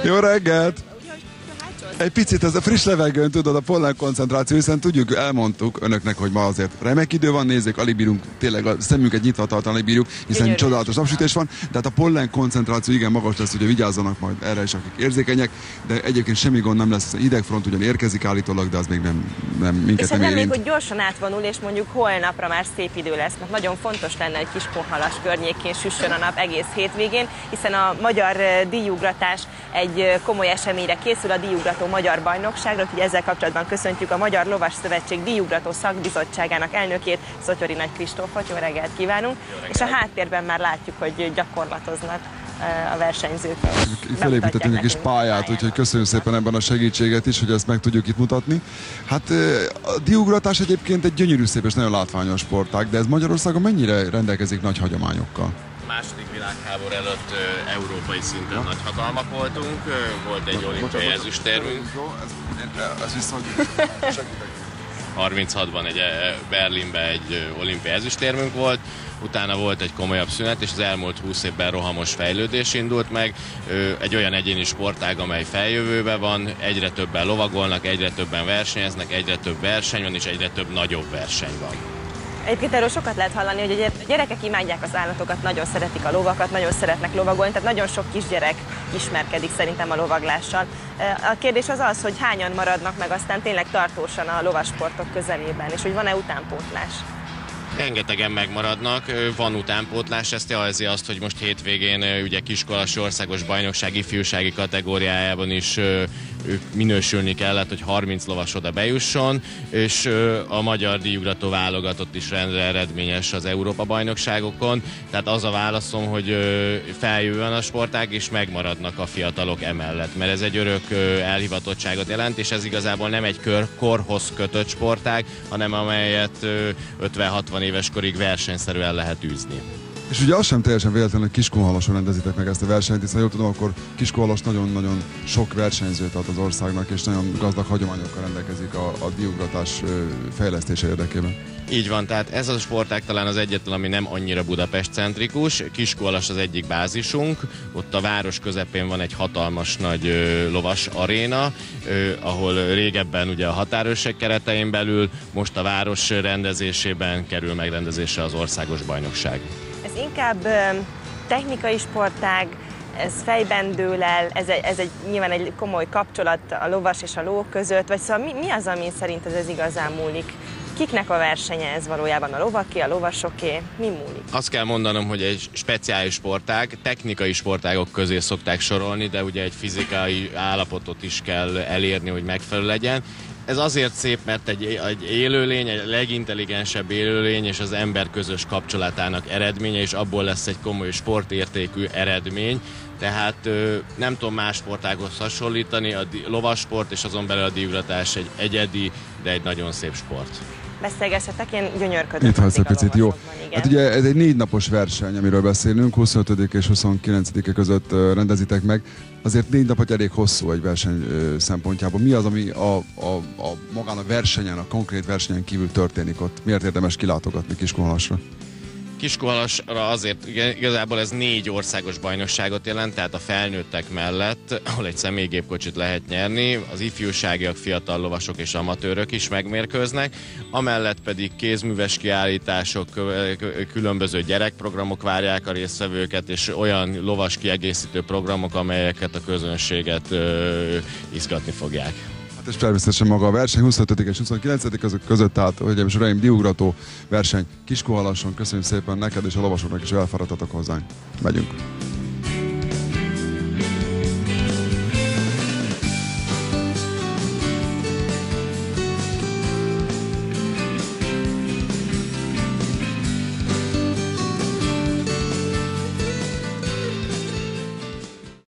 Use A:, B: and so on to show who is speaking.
A: Jó reggelt! Egy picit ez a friss levegőn, tudod, a pollen koncentráció, hiszen tudjuk, elmondtuk önöknek, hogy ma azért remek idő van, nézzék, alig bírunk, tényleg a szemünket nyitva tartani, alig bírjuk, hiszen gyönyörű, csodálatos napsütés van, tehát a pollen koncentráció igen magas lesz, ugye vigyázzanak majd erre is, akik érzékenyek, de egyébként semmi gond nem lesz, hidegfront ugyan érkezik állítólag, de az még nem minket nem érint.
B: Reméljük, hogy gyorsan átvonul, és mondjuk holnapra már szép idő lesz, mert nagyon fontos lenne, hogy Kiskunhalas környékén süssön a nap egész hétvégén, hiszen a magyar díjugratás egy komoly eseményre készül, a díjugrató magyar bajnokságra, úgyhogy ezzel kapcsolatban köszöntjük a Magyar Lovas Szövetség díjugrató szakbizottságának elnökét, Szotyori Nagy Kristófot. Jó reggelt kívánunk! Jó reggelt. És a háttérben már látjuk, hogy gyakorlatoznak a versenyzők.
A: Felépítettünk egy kis pályát, úgyhogy köszönjük szépen ebben a segítséget is, hogy ezt meg tudjuk itt mutatni. Hát a díjugratás egyébként egy gyönyörű szép és nagyon látványos sportág, de ez Magyarországon mennyire rendelkezik nagy hagyományokkal?
C: Második világháború előtt európai szinten nagy hatalmak voltunk, volt egy olimpiai ezüstérmünk.
A: Ez viszont
C: 36-ban Berlinben egy olimpiai ezüstérmünk volt, utána volt egy komolyabb szünet, és az elmúlt 20 évben rohamos fejlődés indult meg. Egy olyan egyéni sportág, amely feljövőben van, egyre többen lovagolnak, egyre többen versenyeznek, egyre több verseny van, és egyre több nagyobb verseny van.
B: Egyébként erről sokat lehet hallani, hogy a gyerekek imádják az állatokat, nagyon szeretik a lovakat, nagyon szeretnek lovagolni, tehát nagyon sok kisgyerek ismerkedik szerintem a lovaglással. A kérdés az, hogy hányan maradnak meg aztán tényleg tartósan a lovasportok közelében, és hogy van-e utánpótlás?
C: Rengetegen megmaradnak, van utánpótlás, ezt jelzi azt, hogy most hétvégén ugye Kiskunhalasi országos bajnokság ifjúsági kategóriájában is minősülni kellett, hogy 30 lovas oda bejusson, és a magyar díjugrató válogatott is rendre eredményes az Európa-bajnokságokon, tehát az a válaszom, hogy feljövően a sportág, és megmaradnak a fiatalok emellett, mert ez egy örök elhivatottságot jelent, és ez igazából nem egy korhoz kötött sportág, hanem amelyet 50-60 éves korig versenyszerűen lehet űzni.
A: És ugye az sem teljesen véletlen, hogy Kiskunhalason rendezitek meg ezt a versenyt, hiszen jól tudom, akkor Kiskunhalas nagyon-nagyon sok versenyzőt ad az országnak, és nagyon gazdag hagyományokkal rendelkezik a díjugratás fejlesztése érdekében.
C: Így van, tehát ez a sportág talán az egyetlen, ami nem annyira Budapest-centrikus. Kiskunhalas az egyik bázisunk, ott a város közepén van egy hatalmas nagy lovas aréna, ahol régebben ugye a határőrség keretein belül, most a város rendezésében kerül megrendezésre az országos bajnokság.
B: Ez inkább technikai sportág, ez fejben dől el, ez nyilván egy komoly kapcsolat a lovas és a ló között, vagy szóval mi az, ami szerint ez igazán múlik? Kiknek a versenye ez valójában? A lovaké, a lovasoké? Mi múlik?
C: Azt kell mondanom, hogy egy speciális sportág, technikai sportágok közé szokták sorolni, de ugye egy fizikai állapotot is kell elérni, hogy megfelelő legyen. Ez azért szép, mert egy élőlény, egy legintelligensebb élőlény, és az ember közös kapcsolatának eredménye, és abból lesz egy komoly sportértékű eredmény. Tehát nem tudom más sportághoz hasonlítani, a lovasport és azon belül a díjugratás egy egyedi, de egy nagyon szép sport.
B: Beszélgessetek, én gyönyörködök.
A: Itt hagysz egy picit, jó. Hát ugye ez egy 4 napos verseny, amiről beszélünk, 25. és 29. között rendezitek meg. Azért 4 nap elég hosszú egy verseny szempontjából. Mi az, ami magán a versenyen, a konkrét versenyen kívül történik ott? Miért érdemes kilátogatni Kiskunhalasra?
C: Kiskunhalasra azért, igazából ez 4 országos bajnokságot jelent, tehát a felnőttek mellett, ahol egy személygépkocsit lehet nyerni, az ifjúságiak, fiatal lovasok és amatőrök is megmérkőznek, amellett pedig kézműves kiállítások, különböző gyerekprogramok várják a résztvevőket, és olyan lovas kiegészítő programok, amelyeket a közönséget izgatni fogják.
A: És természetesen maga a verseny 25. és 29. között, tehát, hölgyeim és uraim, díjugrató verseny Kiskunhalason. Köszönjük szépen neked és a lovasoknak is, elfáradtatok hozzánk. Megyünk!